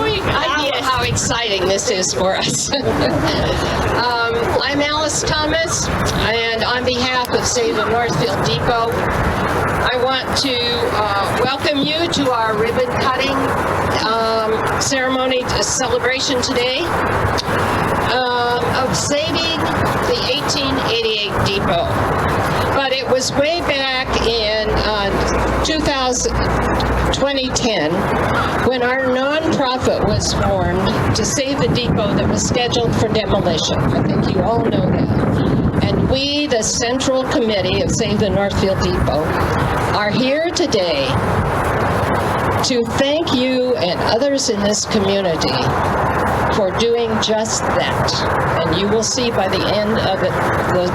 no idea how exciting this is for us. I'm Alice Thomas, and on behalf of Save the Northfield Depot, I want to welcome you to our ribbon cutting ceremony celebration today of saving the 1888 depot. But it was way back in 2010 when our nonprofit was formed to save the depot that was scheduled for demolition. I think you all know that. And we, the Central Committee of Save the Northfield Depot, are here today to thank you and others in this community for doing just that. And you will see by the end of the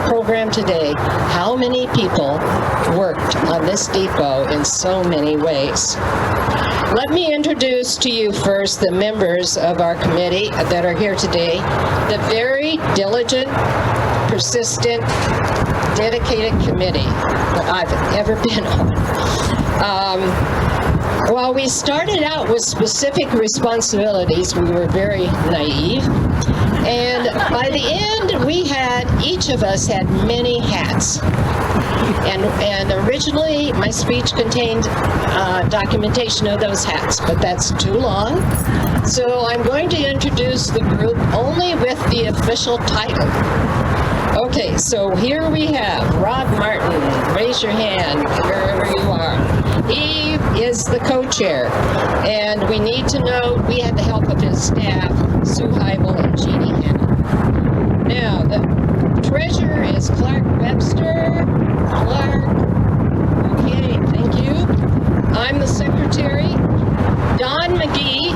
program today how many people worked on this depot in so many ways. Let me introduce to you first the members of our committee that are here today. The very diligent, persistent, dedicated committee that I've ever been on. While we started out with specific responsibilities, we were very naive. And by the end, each of us had many hats. And originally, my speech contained documentation of those hats, but that's too long. So I'm going to introduce the group only with the official title. Okay, so here we have Rob Martin. Raise your hand wherever you are. He is the co-chair, and we need to know we had the help of his staff, Sue Heibel and Jeannie Hannon. Now, the treasurer is Clark Webster. Clark, okay, thank you. I'm the secretary. Don McGee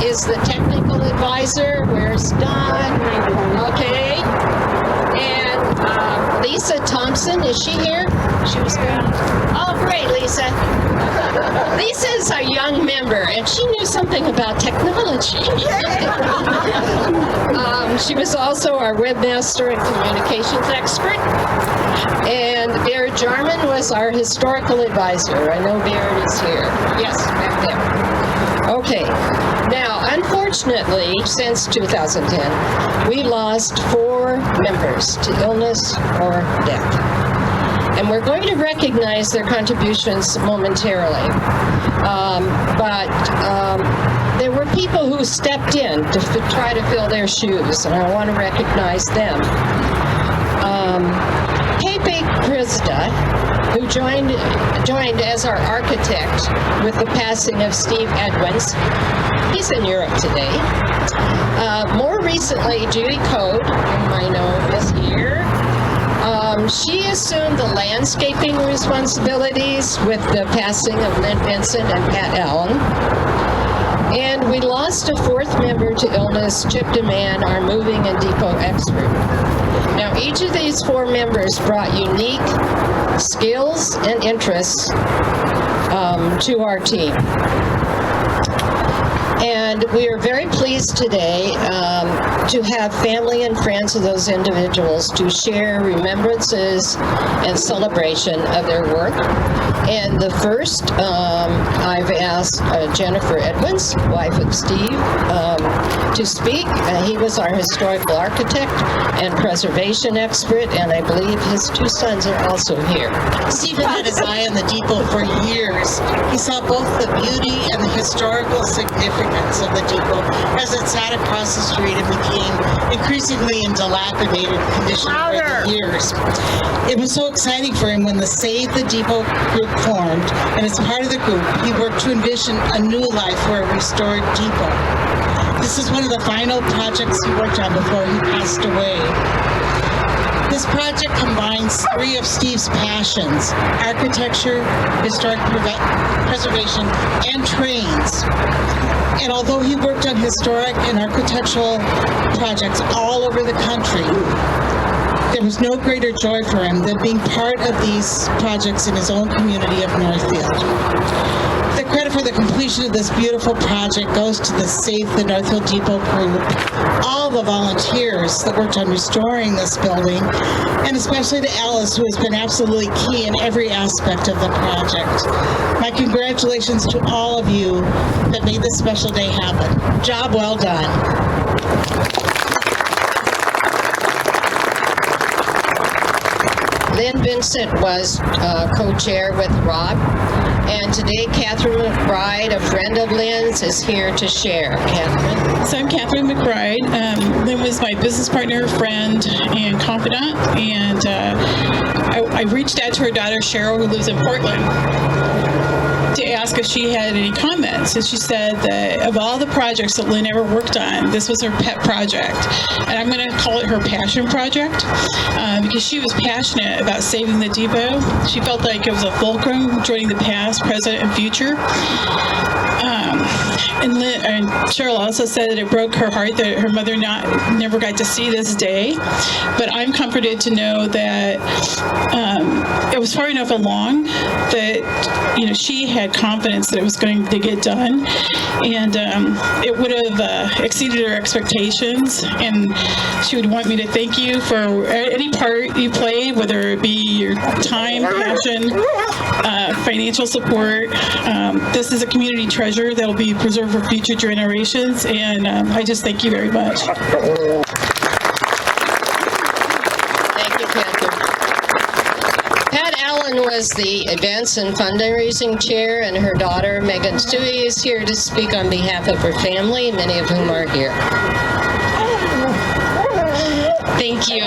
is the technical advisor. Where's Don? Okay. And Lisa Thompson, is she here? She was here. Oh, great, Lisa. Lisa is our young member, and she knew something about technology. She was also our webmaster and communications expert. And Baird Jarman was our historical advisor. I know Baird is here. Yes, back there. Okay. Now, unfortunately, since 2010, we lost 4 members to illness or death. And we're going to recognize their contributions momentarily. But there were people who stepped in to try to fill their shoes, and I want to recognize them. Pepe Krizda, who joined as our architect with the passing of Steve Edwins. He's in Europe today. More recently, Judy Code, whom I know is here. She assumed the landscaping responsibilities with the passing of Lynn Vincent and Pat Allen. And we lost a 4th member to illness, Chip DeMann, our moving and depot expert. Now, each of these 4 members brought unique skills and interests to our team. And we are very pleased today to have family and friends of those individuals to share remembrances and celebration of their work. And the first, I've asked Jennifer Edwins, wife of Steve, to speak. He was our historical architect and preservation expert, and I believe his 2 sons are also here. Stephen had his eye on the depot for years. He saw both the beauty and the historical significance of the depot as it sat across the street and became increasingly in dilapidated condition over the years. It was so exciting for him when the Save the Depot group formed, and as part of the group, he worked to envision a new life for a restored depot. This is one of the final projects he worked on before he passed away. This project combines 3 of Steve's passions: architecture, historic preservation, and trains. And although he worked on historic and architectural projects all over the country, there was no greater joy for him than being part of these projects in his own community of Northfield. The credit for the completion of this beautiful project goes to the Save the Northfield Depot group, all the volunteers that worked on restoring this building, and especially to Alice, who has been absolutely key in every aspect of the project. My congratulations to all of you that made this special day happen. Job well done. Lynn Vincent was co-chair with Rob, and today Catherine McBride, a friend of Lynn's, is here to share. Catherine? So I'm Catherine McBride. Lynn was my business partner, friend, and confidant, and I reached out to her daughter, Cheryl, who lives in Portland, to ask if she had any comments. And she said that of all the projects that Lynn ever worked on, this was her pet project. And I'm going to call it her passion project because she was passionate about saving the depot. She felt like it was a fulcrum joining the past, present, and future. And Cheryl also said that it broke her heart that her mother never got to see this day. But I'm comforted to know that it was far enough along that she had confidence that it was going to get done, and it would have exceeded her expectations. And she would want me to thank you for any part you played, whether it be your time, passion, financial support. This is a community treasure that will be preserved for future generations, and I just thank you very much. Thank you, Catherine. Pat Allen was the events and fundraising chair, and her daughter, Megan Stewie, is here to speak on behalf of her family, many of whom are here. Thank you.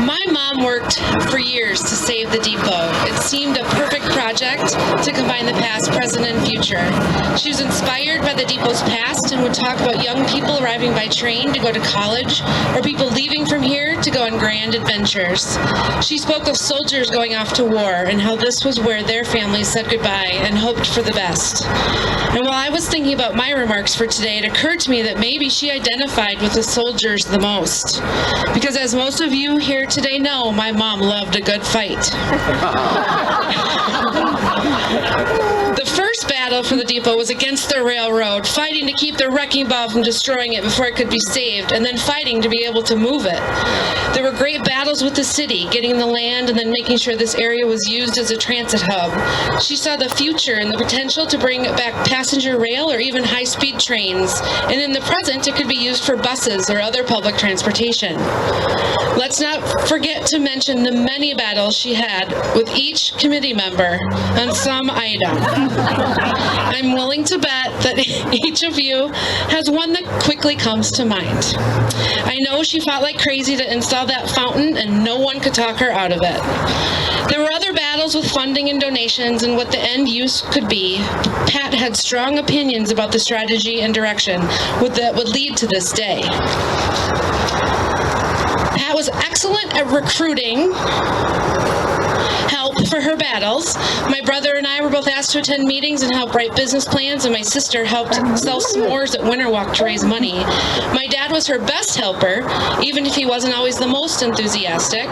My mom worked for years to save the depot. It seemed a perfect project to combine the past, present, and future. She was inspired by the depot's past and would talk about young people arriving by train to go to college or people leaving from here to go on grand adventures. She spoke of soldiers going off to war and how this was where their families said goodbye and hoped for the best. And while I was thinking about my remarks for today, it occurred to me that maybe she identified with the soldiers the most. Because as most of you here today know, my mom loved a good fight. The first battle for the depot was against the railroad, fighting to keep the wrecking ball from destroying it before it could be saved, and then fighting to be able to move it. There were great battles with the city, getting the land and then making sure this area was used as a transit hub. She saw the future and the potential to bring back passenger rail or even high-speed trains, and in the present it could be used for buses or other public transportation. Let's not forget to mention the many battles she had with each committee member on some item. I'm willing to bet that each of you has one that quickly comes to mind. I know she fought like crazy to install that fountain, and no one could talk her out of it. There were other battles with funding and donations and what the end use could be. Pat had strong opinions about the strategy and direction that would lead to this day. Pat was excellent at recruiting help for her battles. My brother and I were both asked to attend meetings and help write business plans, and my sister helped sell s'mores at Winter Walk to raise money. My dad was her best helper, even if he wasn't always the most enthusiastic.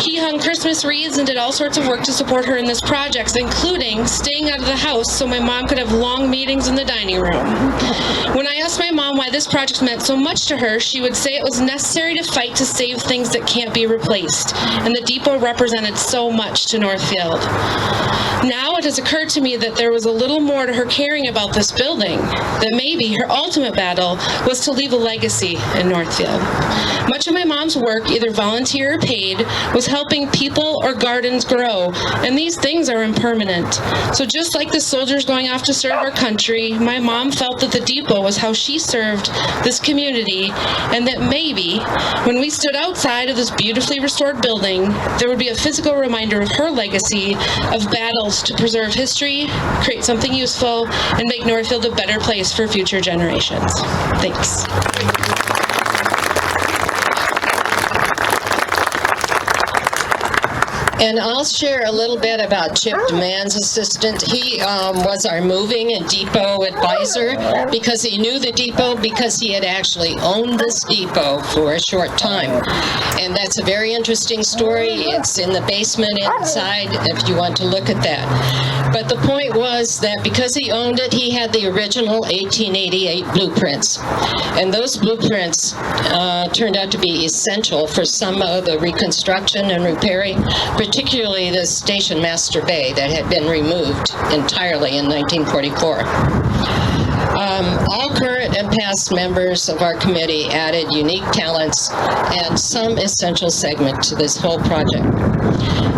He hung Christmas wreaths and did all sorts of work to support her in this project, including staying out of the house so my mom could have long meetings in the dining room. When I asked my mom why this project meant so much to her, she would say it was necessary to fight to save things that can't be replaced, and the depot represented so much to Northfield. Now it has occurred to me that there was a little more to her caring about this building, that maybe her ultimate battle was to leave a legacy in Northfield. Much of my mom's work, either volunteer or paid, was helping people or gardens grow, and these things are impermanent. So just like the soldiers going off to serve our country, my mom felt that the depot was how she served this community, and that maybe when we stood outside of this beautifully restored building, there would be a physical reminder of her legacy of battles to preserve history, create something useful, and make Northfield a better place for future generations. Thanks. And I'll share a little bit about Chip Demand's assistant. He was our moving and depot advisor because he knew the depot because he had actually owned this depot for a short time. And that's a very interesting story. It's in the basement inside if you want to look at that. But the point was that because he owned it, he had the original 1888 blueprints. And those blueprints turned out to be essential for some of the reconstruction and repairing, particularly the station master bay that had been removed entirely in 1944. All current and past members of our committee added unique talents and some essential segment to this whole project.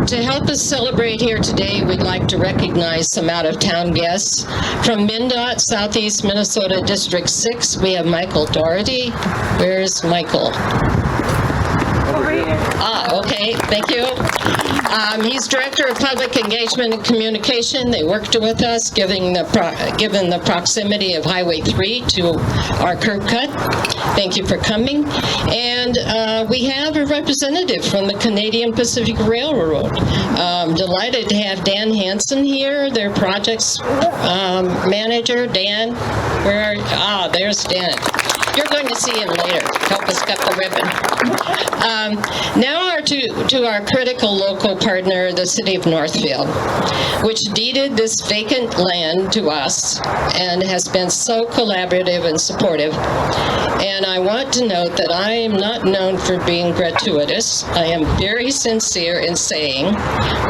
To help us celebrate here today, we'd like to recognize some out-of-town guests. From MnDOT, Southeast Minnesota District 6, we have Michael Doherty. Where's Michael? Okay, thank you. He's Director of Public Engagement and Communication. They worked with us, given the proximity of Highway 3 to our curb cut. Thank you for coming. And we have a representative from the Canadian Pacific Railroad. Delighted to have Dan Hansen here, their projects manager. Dan, where are there's Dan. You're going to see him later. Help us cut the ribbon. Now to our critical local partner, the City of Northfield, which deeded this vacant land to us and has been so collaborative and supportive. And I want to note that I am not known for being gratuitous. I am very sincere in saying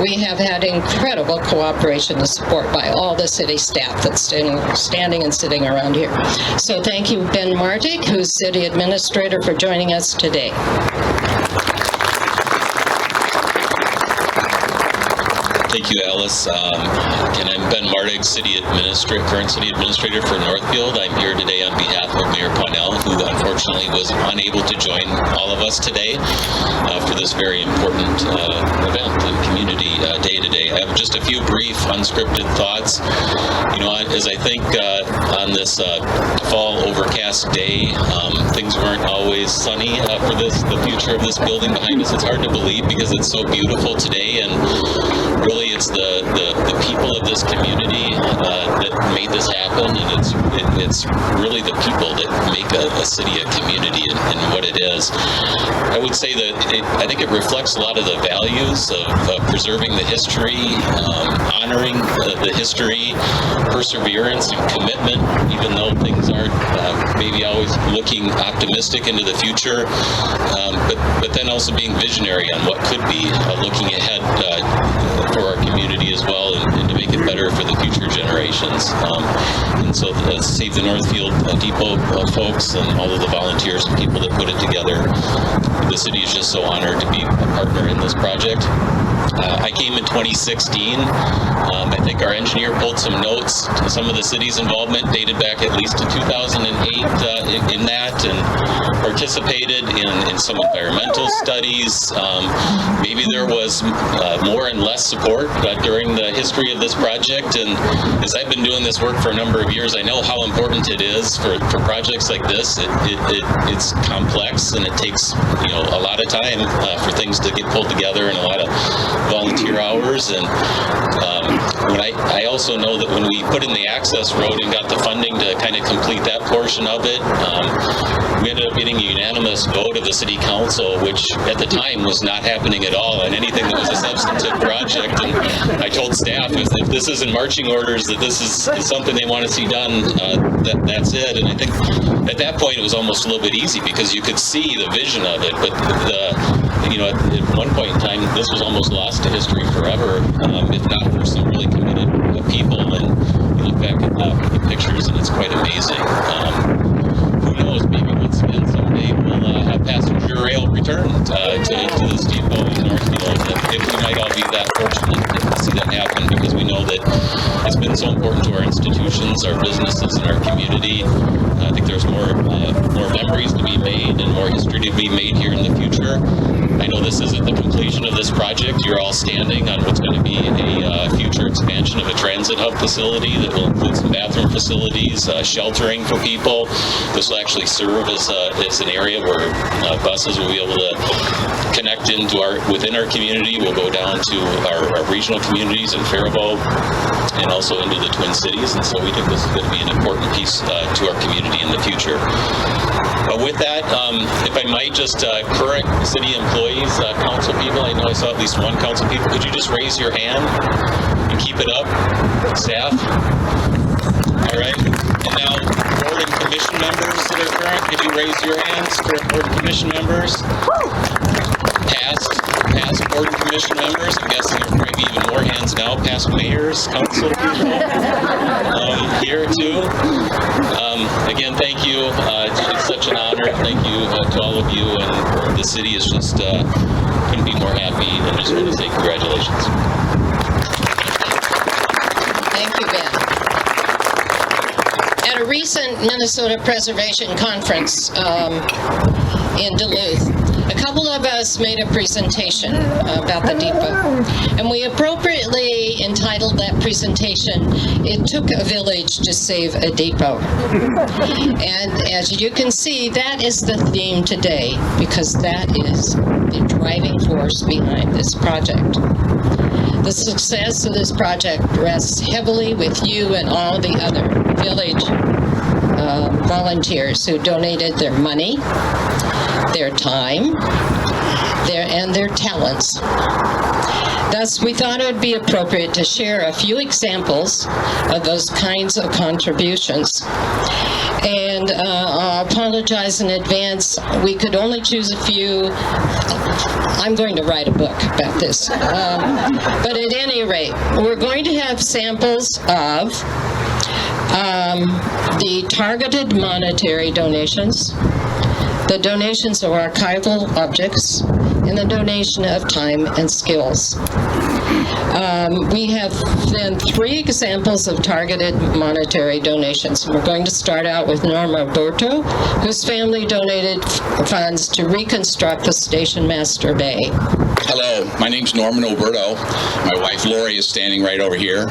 we have had incredible cooperation and support by all the city staff that's standing and sitting around here. So thank you, Ben Martic, who's City Administrator, for joining us today. Thank you, Alice. And I'm Ben Martig, current City Administrator for Northfield. I'm here today on behalf of Mayor Connell, who unfortunately was unable to join all of us today for this very important event and community day today. I have just a few brief, unscripted thoughts. You know, as I think on this fall overcast day, things weren't always sunny for the future of this building behind us. It's hard to believe because it's so beautiful today, and really it's the people of this community that made this happen, and it's really the people that make a city a community and what it is. I would say that I think it reflects a lot of the values of preserving the history, honoring the history, perseverance and commitment, even though things aren't maybe always looking optimistic into the future, but then also being visionary on what could be, looking ahead for our community as well, and to make it better for the future generations. And so Save the Northfield Depot folks and all of the volunteers and people that put it together, the city is just so honored to be a partner in this project. I came in 2016. I think our engineer pulled some notes. Some of the city's involvement dated back at least to 2008 in that, and participated in some environmental studies. Maybe there was more and less support during the history of this project. And as I've been doing this work for a number of years, I know how important it is for projects like this. It's complex, and it takes a lot of time for things to get pulled together, and a lot of volunteer hours. And I also know that when we put in the access road and got the funding to kind of complete that portion of it, we ended up getting a unanimous vote of the city council, which at the time was not happening at all on anything that was a substantive project. And I told staff, if this isn't marching orders, that this is something they want to see done, that's it. And I think at that point it was almost a little bit easy because you could see the vision of it. But at one point in time, this was almost lost to history forever, if not for some really committed people. And you look back at the pictures, and it's quite amazing. Who knows? Maybe once again someday we'll have passenger rail return to this depot in Northfield. If we might all be that fortunate to see that happen, because we know that it's been so important to our institutions, our businesses, and our community. I think there's more memories to be made and more history to be made here in the future. I know this isn't the completion of this project. You're all standing on what's going to be a future expansion of a transit hub facility that will include some bathroom facilities, sheltering for people. This will actually serve as an area where buses will be able to connect into within our community. We'll go down to our regional communities in Faribault and also into the Twin Cities. And so we think this is going to be an important piece to our community in the future. With that, if I might just current city employees, council people, I know I saw at least one council people. Could you just raise your hand and keep it up? Staff? All right. And now, board and commission members that are current, could you raise your hands for board and commission members? Past board and commission members. I'm guessing there might be even more hands now. Past mayors, council people here too. Again, thank you. It's such an honor. Thank you to all of you, and the city is just couldn't be more happy. And I just want to say congratulations. Thank you, Ben. At a recent Minnesota Preservation Conference in Duluth, a couple of us made a presentation about the depot, and we appropriately entitled that presentation, "It Took a Village to Save a Depot." And as you can see, that is the theme today, because that is the driving force behind this project. The success of this project rests heavily with you and all the other village volunteers who donated their money, their time, and their talents. Thus, we thought it would be appropriate to share a few examples of those kinds of contributions. And I'll apologize in advance. We could only choose a few. I'm going to write a book about this. But at any rate, we're going to have samples of the targeted monetary donations, the donations of archival objects, and the donation of time and skills. We have then 3 examples of targeted monetary donations. We're going to start out with Norma Borto, whose family donated funds to reconstruct the Station Master Bay. Hello, my name's Norman Oberto. My wife Lori is standing right over here,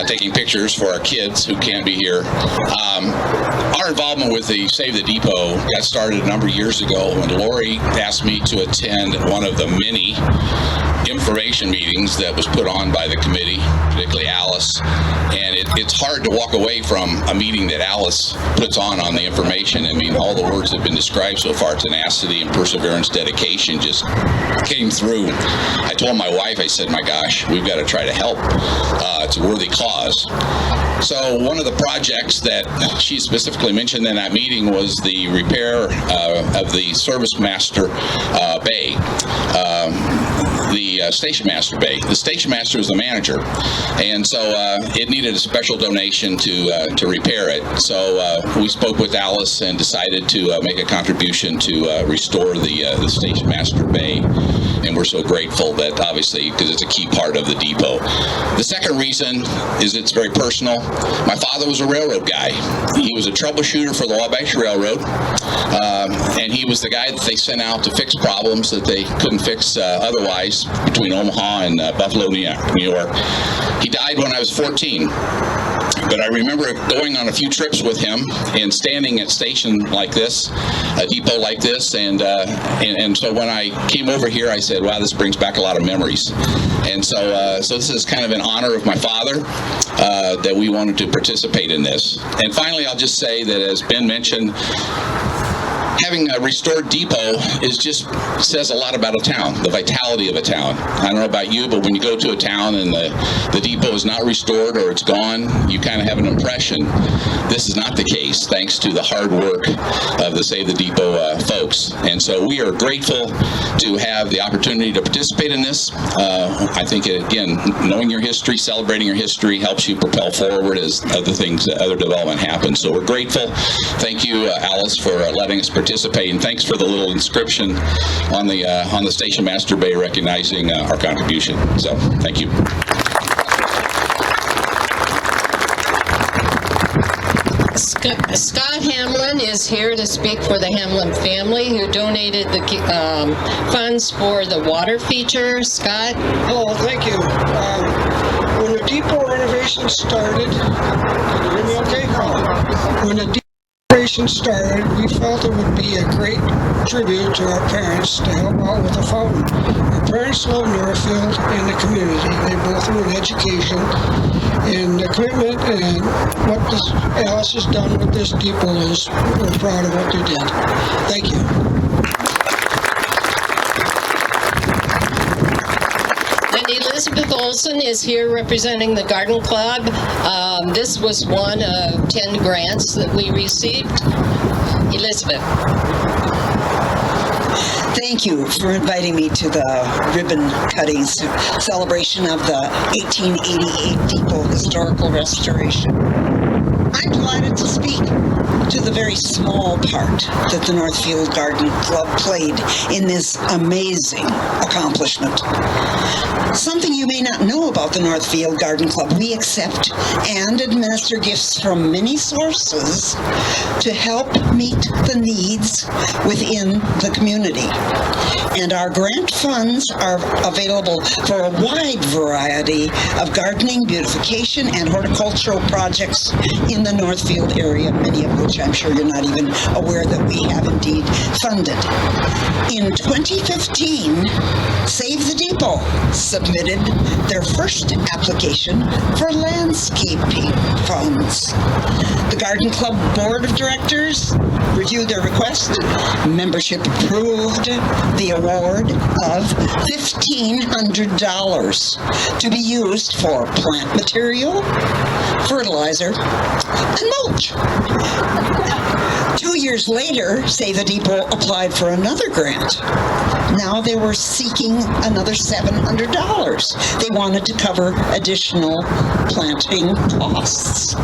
taking pictures for our kids who can't be here. Our involvement with the Save the Depot got started a number of years ago when Lori asked me to attend one of the many information meetings that was put on by the committee, particularly Alice. And it's hard to walk away from a meeting that Alice puts on the information. I mean, all the words that have been described so far, tenacity and perseverance, dedication, just came through. I told my wife, I said, my gosh, we've got to try to help. It's a worthy cause. So one of the projects that she specifically mentioned in that meeting was the repair of the Service Master Bay. The Station Master Bay. The Station Master is the manager, and so it needed a special donation to repair it. So we spoke with Alice and decided to make a contribution to restore the Station Master Bay, and we're so grateful that, obviously, because it's a key part of the depot. The second reason is it's very personal. My father was a railroad guy. He was a troubleshooter for the Wabash Railroad, and he was the guy that they sent out to fix problems that they couldn't fix otherwise between Omaha and Buffalo, New York. He died when I was 14. But I remember going on a few trips with him and standing at station like this, a depot like this, and so when I came over here, I said, wow, this brings back a lot of memories. And so this is kind of in honor of my father that we wanted to participate in this. And finally, I'll just say that, as Ben mentioned, having a restored depot says a lot about a town, the vitality of a town. I don't know about you, but when you go to a town and the depot is not restored or it's gone, you kind of have an impression. This is not the case, thanks to the hard work of the Save the Depot folks. And so we are grateful to have the opportunity to participate in this. I think, again, knowing your history, celebrating your history helps you propel forward as other development happens. So we're grateful. Thank you, Alice, for letting us participate, and thanks for the little inscription on the Station Master Bay recognizing our contribution. So, thank you. Scott Hamlin is here to speak for the Hamlin family who donated the funds for the water feature. Scott? Oh, thank you. When the depot renovation started, can you hear me okay? When the depot renovation started, we felt it would be a great tribute to our parents to help out with the fountain. Our parents love Northfield and the community. They both were in education, and the commitment and what Alice has done with this depot is, we're proud of what they did. Thank you. And Elizabeth Olson is here representing the Garden Club. This was one of 10 grants that we received. Elizabeth. Thank you for inviting me to the ribbon cutting celebration of the 1888 Depot Historical Restoration. I'm delighted to speak to the very small part that the Northfield Garden Club played in this amazing accomplishment. Something you may not know about the Northfield Garden Club: we accept and administer gifts from many sources to help meet the needs within the community. And our grant funds are available for a wide variety of gardening, beautification, and horticultural projects in the Northfield area, many of which I'm sure you're not even aware that we have indeed funded. In 2015, Save the Depot submitted their first application for landscaping funds. The Garden Club Board of Directors reviewed their request. Membership approved the award of $1,500 to be used for plant material, fertilizer, and mulch. 2 years later, Save the Depot applied for another grant. Now they were seeking another $700. They wanted to cover additional planting costs.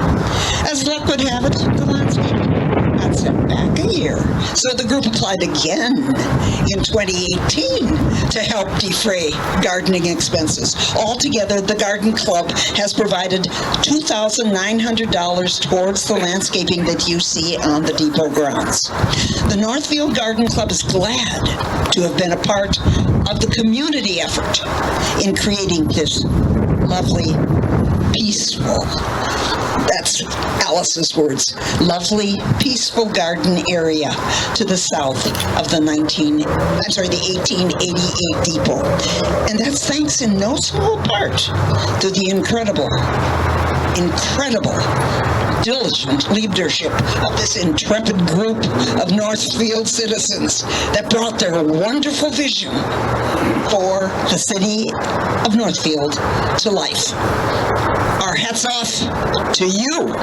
As luck would have it, the landscape got set back a year. So the group applied again in 2018 to help defray gardening expenses. Altogether, the Garden Club has provided $2,900 towards the landscaping that you see on the depot grounds. The Northfield Garden Club is glad to have been a part of the community effort in creating this lovely, peaceful, that's Alice's words, lovely, peaceful garden area to the south of the 1888 depot. And that's thanks in no small part to the incredible, diligent leadership of this intrepid group of Northfield citizens that brought their wonderful vision for the city of Northfield to life. Our hats off to you.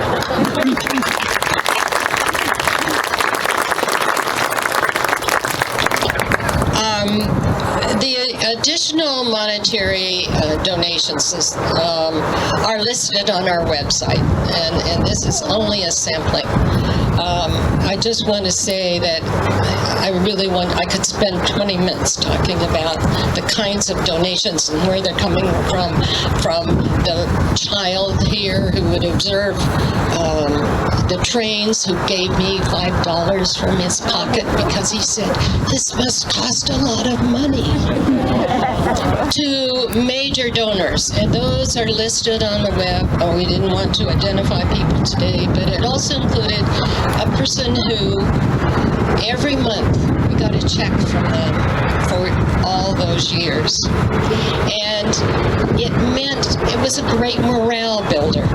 The additional monetary donations are listed on our website, and this is only a sampling. I just want to say that I could spend 20 minutes talking about the kinds of donations and where they're coming from the child here who would observe the trains, who gave me $5 from his pocket because he said, this must cost a lot of money, to major donors. And those are listed on the web. We didn't want to identify people today, but it also included a person who every month we got a check from them for all those years. And it meant it was a great morale builder.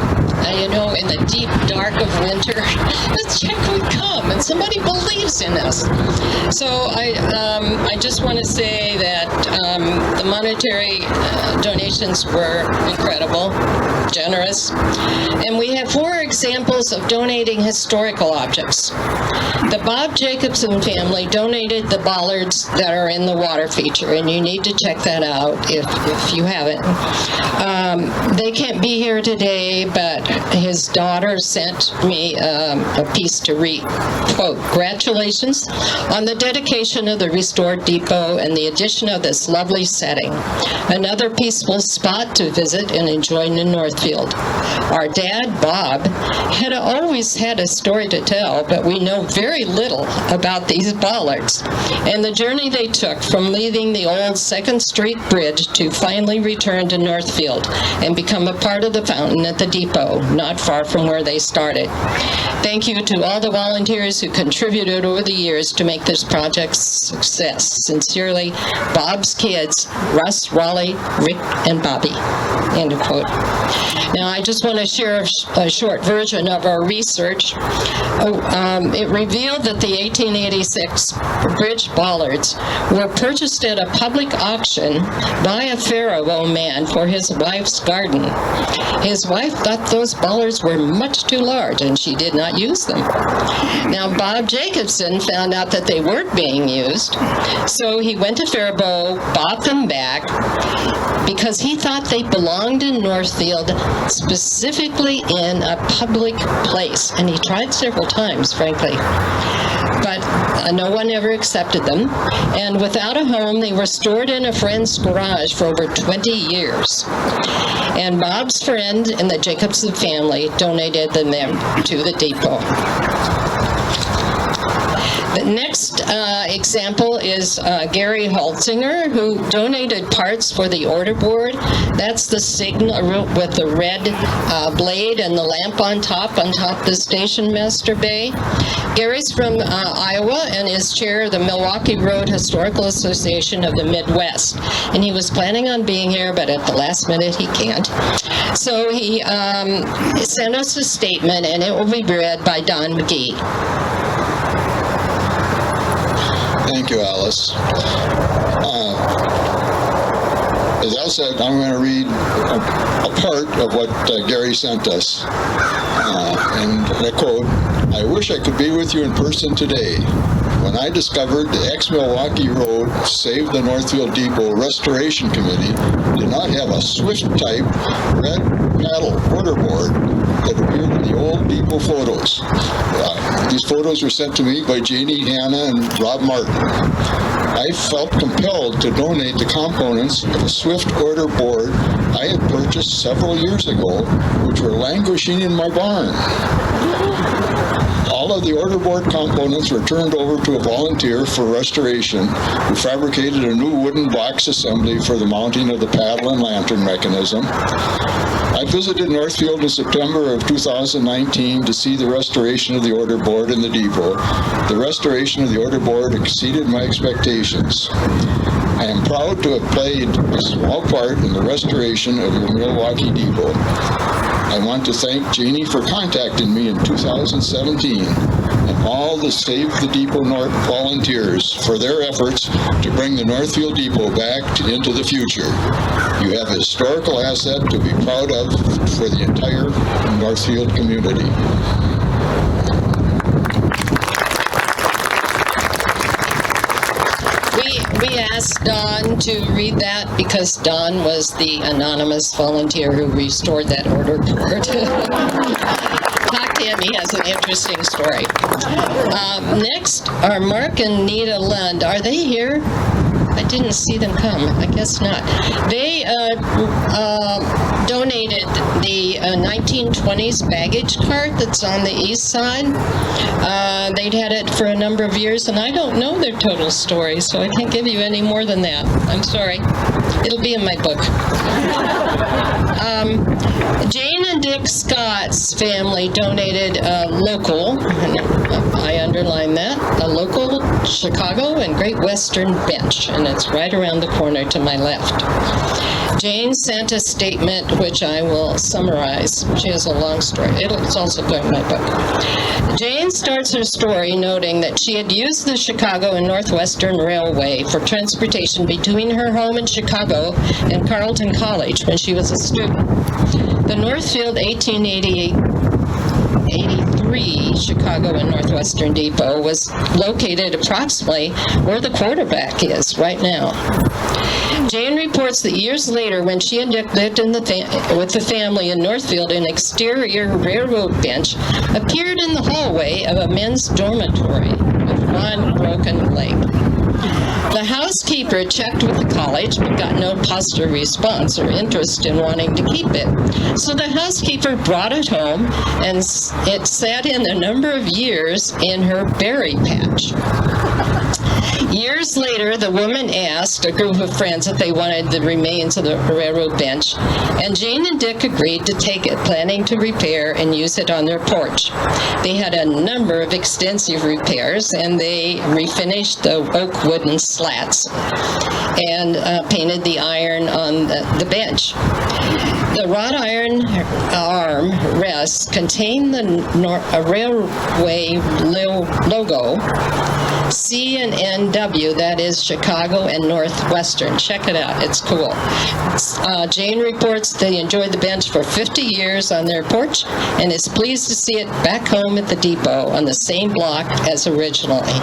In the deep dark of winter, the check would come and somebody believes in us. So I just want to say that the monetary donations were incredible, generous. And we have 4 examples of donating historical objects. The Bob Jacobson family donated the bollards that are in the water water feature, and you need to check that out if you haven't. They can't be here today, but his daughter sent me a piece to read. Quote, "Congratulations on the dedication of the restored depot and the addition of this lovely setting. Another peaceful spot to visit and enjoy in Northfield. Our dad, Bob, had always had a story to tell, but we know very little about these bollards and the journey they took from leaving the old 2nd Street Bridge to finally return to Northfield and become a part of the fountain at the depot, not far from where they started. Thank you to all the volunteers who contributed over the years to make this project a success. Sincerely, Bob's kids, Russ, Raleigh, Rick, and Bobby." End of quote. Now, I just want to share a short version of our research. It revealed that the 1886 bridge bollards were purchased at a public auction by a Faribault man for his wife's garden. His wife thought those bollards were much too large, and she did not use them. Now, Bob Jacobson found out that they weren't being used, so he went to Faribault, bought them back, because he thought they belonged in Northfield, specifically in a public place. And he tried several times, frankly. But no one ever accepted them. And without a home, they were stored in a friend's garage for over 20 years. And Bob's friend and the Jacobson family donated them to the depot. The next example is Gary Holtzinger, who donated parts for the order board. That's the signal with the red blade and the lamp on top the station master bay. Gary's from Iowa and is chair of the Milwaukee Road Historical Association of the Midwest. And he was planning on being here, but at the last minute he can't. So he sent us a statement, and it will be read by Don McGee. Thank you, Alice. As Al said, I'm going to read a part of what Gary sent us. And I quote, "I wish I could be with you in person today. When I discovered the ex-Milwaukee Road Save the Northfield Depot Restoration Committee did not have a Swift-type red paddle order board that appeared in the old depot photos. These photos were sent to me by Janie Hanna and Rob Martin. I felt compelled to donate the components of a Swift order board I had purchased several years ago, which were languishing in my barn. All of the order board components were turned over to a volunteer for restoration who fabricated a new wooden box assembly for the mounting of the paddle and lantern mechanism. I visited Northfield in September of 2019 to see the restoration of the order board in the depot. The restoration of the order board exceeded my expectations. I am proud to have played a small part in the restoration of your Milwaukee depot. I want to thank Janie for contacting me in 2017 and all the Save the Depot North volunteers for their efforts to bring the Northfield Depot back into the future. You have a historical asset to be proud of for the entire Northfield community." We asked Don to read that because Don was the anonymous volunteer who restored that order board. Talk to him, he has an interesting story. Next are Mark and Nita Lund. Are they here? I didn't see them come. I guess not. They donated the 1920s baggage cart that's on the east side. They'd had it for a number of years, and I don't know their total story, so I can't give you any more than that. I'm sorry. It'll be in my book. Jane and Dick Scott's family donated a local, I underline that, a local Chicago and Great Western bench, and it's right around the corner to my left. Jane sent a statement which I will summarize. She has a long story. It's also going in my book. Jane starts her story noting that she had used the Chicago and Northwestern Railway for transportation between her home in Chicago and Carleton College when she was a student. The Northfield 1883 Chicago and Northwestern Depot was located approximately where the quarterback is right now. Jane reports that years later, when she and Dick lived with the family in Northfield, an exterior railroad bench appeared in the hallway of a men's dormitory with one broken leg. The housekeeper checked with the college but got no positive response or interest in wanting to keep it. So the housekeeper brought it home, and it sat in a number of years in her berry patch. Years later, the woman asked a group of friends if they wanted the remains of the railroad bench, and Jane and Dick agreed to take it, planning to repair and use it on their porch. They had a number of extensive repairs, and they refinished the oak wooden slats and painted the iron on the bench. The wrought iron arm rests contain the railway logo, C and NW, that is Chicago and Northwestern. Check it out, it's cool. Jane reports they enjoyed the bench for 50 years on their porch and is pleased to see it back home at the depot on the same block as originally.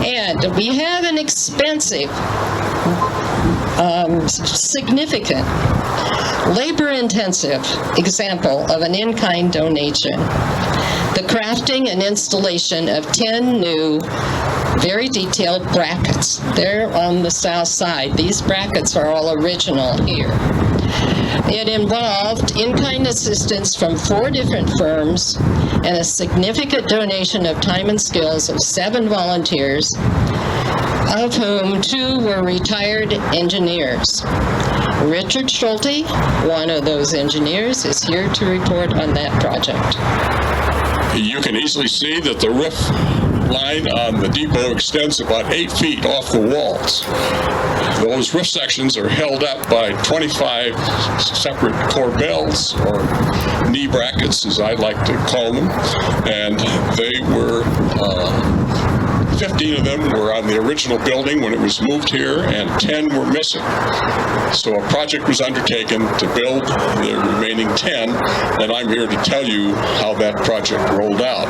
And we have an expensive, significant, labor-intensive example of an in-kind donation. The crafting and installation of 10 new, very detailed brackets. They're on the south side. These brackets are all original here. It involved in-kind assistance from 4 different firms and a significant donation of time and skills of 7 volunteers, of whom 2 were retired engineers. Richard Schulte, one of those engineers, is here to report on that project. You can easily see that the roof line on the depot extends about 8 feet off the walls. Those roof sections are held up by 25 separate corbels, or knee brackets as I like to call them, and they were 15 of them were on the original building when it was moved here, and 10 were missing. So a project was undertaken to build the remaining 10, and I'm here to tell you how that project rolled out.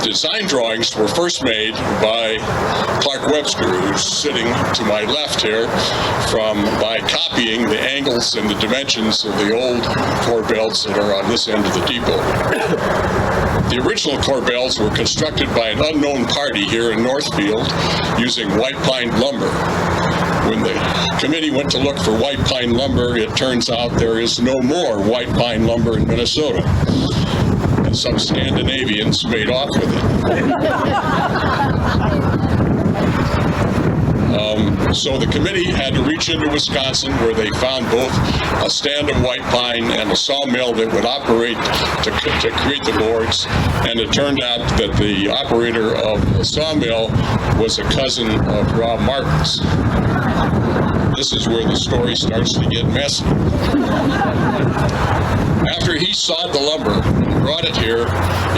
Design drawings were first made by Clark Webster, who's sitting to my left here, by copying the angles and the dimensions of the old corbels that are on this end of the depot. The original corbels were constructed by an unknown party here in Northfield using white pine lumber. When the committee went to look for white pine lumber, it turns out there is no more white pine lumber in Minnesota. And some Scandinavians made off with it. So the committee had to reach into Wisconsin, where they found both a stand of white pine and a sawmill that would operate to create the boards. And it turned out that the operator of the sawmill was a cousin of Rob Martin's. This is where the story starts to get messy. After he sawed the lumber and brought it here,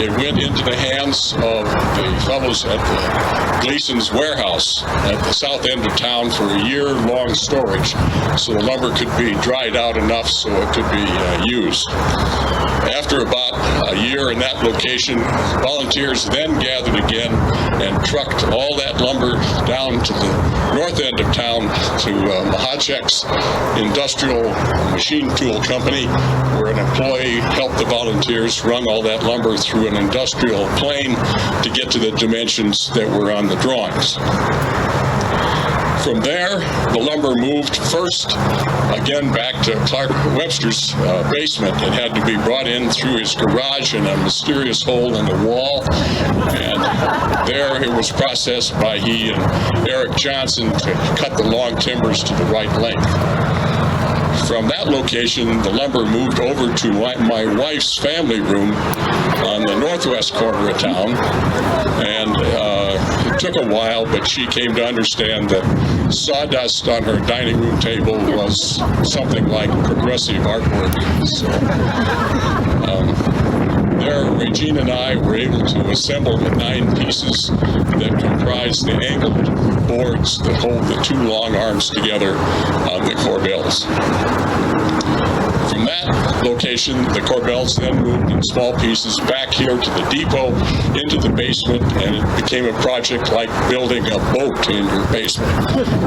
it went into the hands of the fellows at the Gleason's warehouse at the south end of town for a year-long storage, so the lumber could be dried out enough so it could be used. After about a year in that location, volunteers then gathered again and trucked all that lumber down to the north end of town to Mahachek's Industrial Machine Tool Company, where an employee helped the volunteers run all that lumber through an industrial plane to get to the dimensions that were on the drawings. From there, the lumber moved first, again back to Clark Webster's basement. It had to be brought in through his garage in a mysterious hole in the wall, and there it was processed by he and Eric Johnson to cut the long timbers to the right length. From that location, the lumber moved over to my wife's family room on the northwest corner of town, and it took a while, but she came to understand that sawdust on her dining room table was something like progressive artwork. So, there, Regina and I were able to assemble the 9 pieces that comprise the angled boards that hold the 2 long arms together on the corbels. From that location, the Corbells then moved in small pieces back here to the depot, into the basement, and it became a project like building a boat in your basement.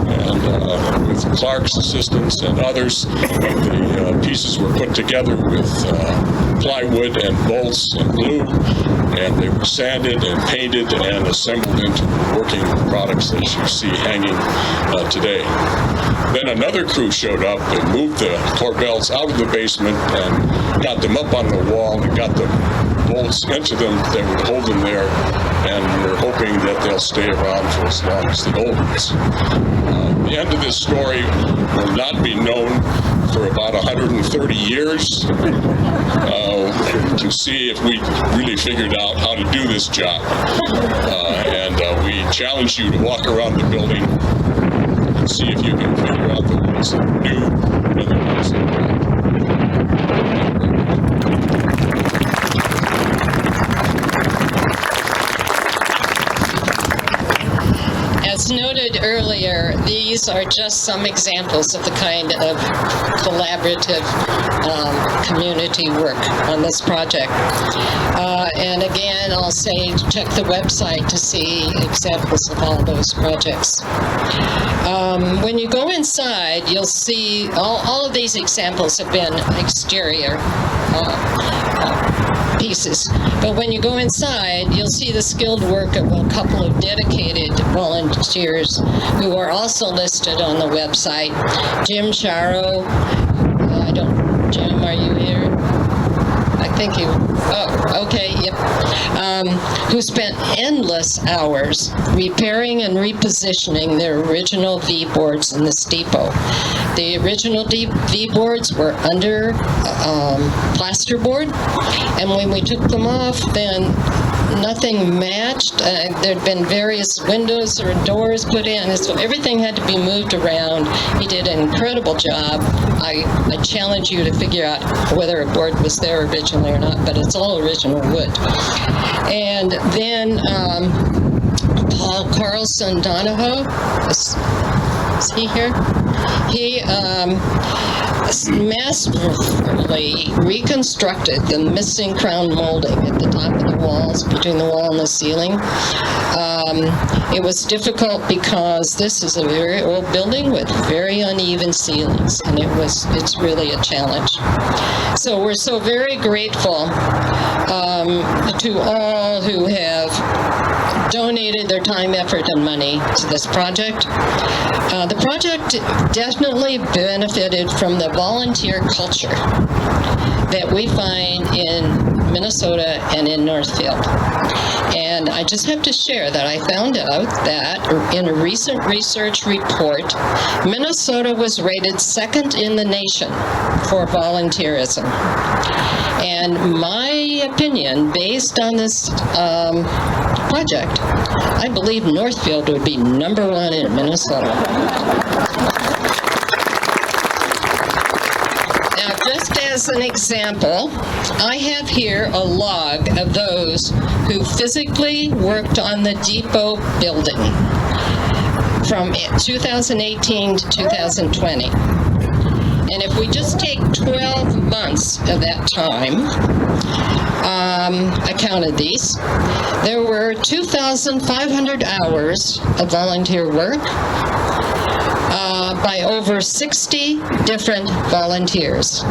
And with Clark's assistance and others, the pieces were put together with plywood and bolts and glue, and they were sanded and painted and assembled into working products that you see hanging today. Then another crew showed up and moved the Corbells out of the basement and got them up on the wall and got the bolts into them that would hold them there, and we're hoping that they'll stay around for as long as the old ones. The end of this story will not be known for about 130 years to see if we really figured out how to do this job. And we challenge you to walk around the building and see if you can figure out the ones that are new and the ones that are old. As noted earlier, these are just some examples of the kind of collaborative community work on this project. And again, I'll say check the website to see examples of all those projects. When you go inside, you'll see all of these examples have been exterior pieces. But when you go inside, you'll see the skilled work of a couple of dedicated volunteers who are also listed on the website. Jim Charo, Jim, are you here? I think you, okay, yep. Who spent endless hours repairing and repositioning their original V-boards in this depot. The original V-boards were under plasterboard, and when we took them off, then nothing matched. There'd been various windows or doors put in, and so everything had to be moved around. He did an incredible job. I challenge you to figure out whether a board was there originally or not, but it's all original wood. And then Paul Carlson Donahoe, is he here? He masterfully reconstructed the missing crown molding at the top of the walls, between the wall and the ceiling. It was difficult because this is a very old building with very uneven ceilings, and it's really a challenge. So we're so very grateful to all who have donated their time, effort, and money to this project. The project definitely benefited from the volunteer culture that we find in Minnesota and in Northfield. And I just have to share that I found out that in a recent research report, Minnesota was rated second in the nation for volunteerism. And my opinion, based on this project, I believe Northfield would be #1 in Minnesota. Now, just as an example, I have here a log of those who physically worked on the depot building from 2018 to 2020. And if we just take 12 months of that time, I counted these, there were 2,500 hours of volunteer work by over 60 different volunteers.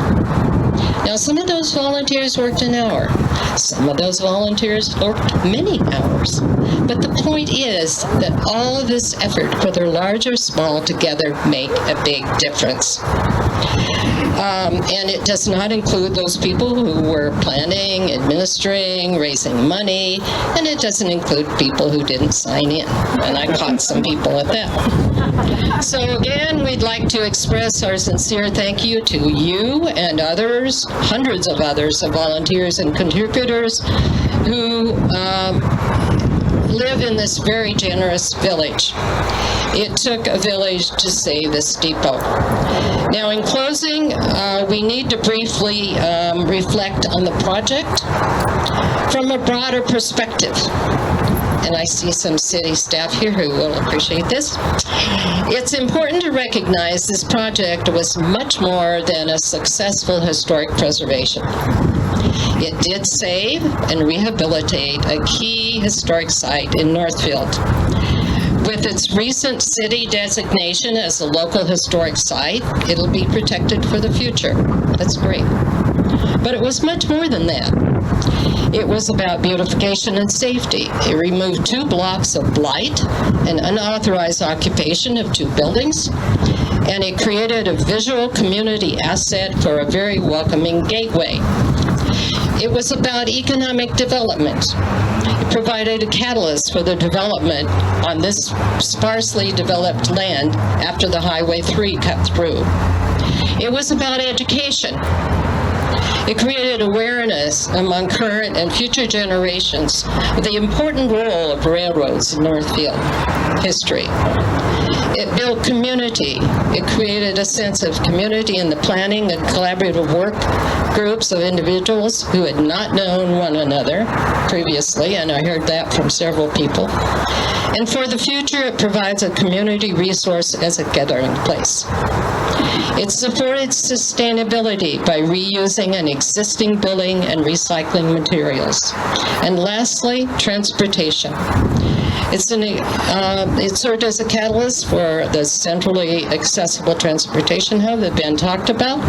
Now, some of those volunteers worked an hour. Some of those volunteers worked many hours. But the point is that all of this effort, whether large or small, together make a big difference. And it does not include those people who were planning, administering, raising money, and it doesn't include people who didn't sign in. And I caught some people at that. So again, we'd like to express our sincere thank you to you and others, hundreds of others of volunteers and contributors who live in this very generous village. It took a village to save this depot. Now, in closing, we need to briefly reflect on the project from a broader perspective. and I see some city staff here who will appreciate this. It's important to recognize this project was much more than a successful historic preservation. It did save and rehabilitate a key historic site in Northfield. With its recent city designation as a local historic site, it'll be protected for the future. That's great. But it was much more than that. It was about beautification and safety. It removed 2 blocks of blight and unauthorized occupation of 2 buildings, and it created a visual community asset for a very welcoming gateway. It was about economic development. It provided a catalyst for the development on this sparsely developed land after the Highway 3 cut through. It was about education. It created awareness among current and future generations of the important role of railroads in Northfield history. It built community. It created a sense of community in the planning and collaborative work groups of individuals who had not known one another previously, and I heard that from several people. And for the future, it provides a community resource as a gathering place. It supported sustainability by reusing an existing building and recycling materials. And lastly, transportation. It served as a catalyst for the centrally accessible transportation hub that Ben talked about.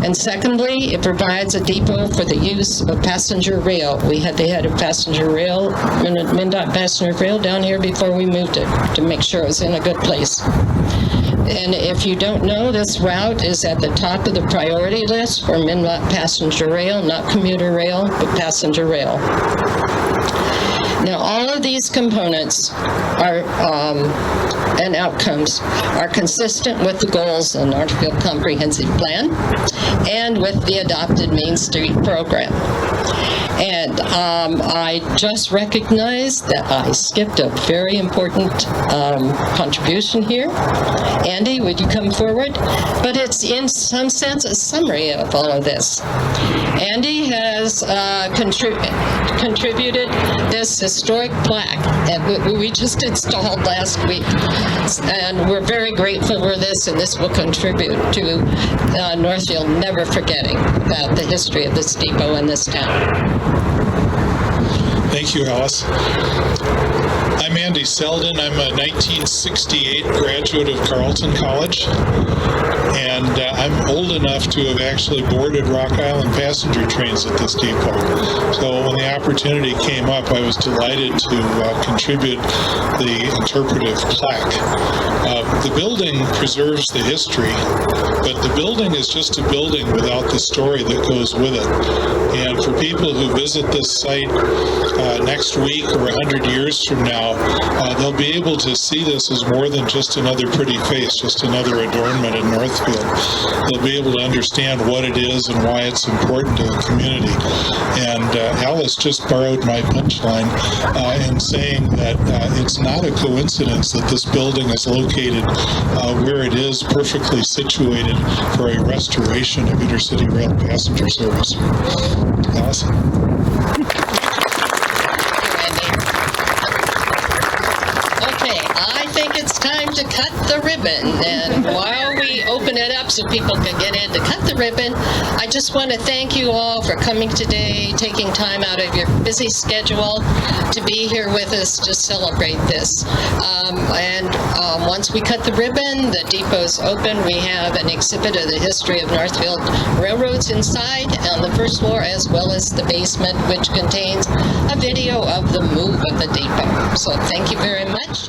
And secondly, it provides a depot for the use of passenger rail. They had a passenger rail, MnDOT passenger rail down here before we moved it to make sure it was in a good place. And if you don't know, this route is at the top of the priority list for MnDOT passenger rail, not commuter rail, but passenger rail. Now, all of these components are and outcomes are consistent with the goals in the Northfield Comprehensive Plan and with the adopted Main Street program. And I just recognized that I skipped a very important contribution here. Andy, would you come forward? But it's in some sense a summary of all of this. Andy has contributed this historic plaque that we just installed last week. And we're very grateful for this, and this will contribute to Northfield never forgetting about the history of this depot in this town. Thank you, Alice. I'm Andy Selden. I'm a 1968 graduate of Carleton College, and I'm old enough to have actually boarded Rock Island passenger trains at this depot. So when the opportunity came up, I was delighted to contribute the interpretive plaque. The building preserves the history, but the building is just a building without the story that goes with it. And for people who visit this site next week or 100 years from now, they'll be able to see this as more than just another pretty face, just another adornment in Northfield. They'll be able to understand what it is and why it's important to the community. And Alice just borrowed my punchline in saying that it's not a coincidence that this building is located where it is, perfectly situated for a restoration of intercity rail passenger service. Alice? It's time to cut the ribbon, and while we open it up so people can get in to cut the ribbon, I just want to thank you all for coming today, taking time out of your busy schedule to be here with us to celebrate this. Once we cut the ribbon, the depot's open. We have an exhibit of the history of Northfield Railroads inside on the first floor, as well as the basement, which contains a video of the move of the depot. So thank you very much.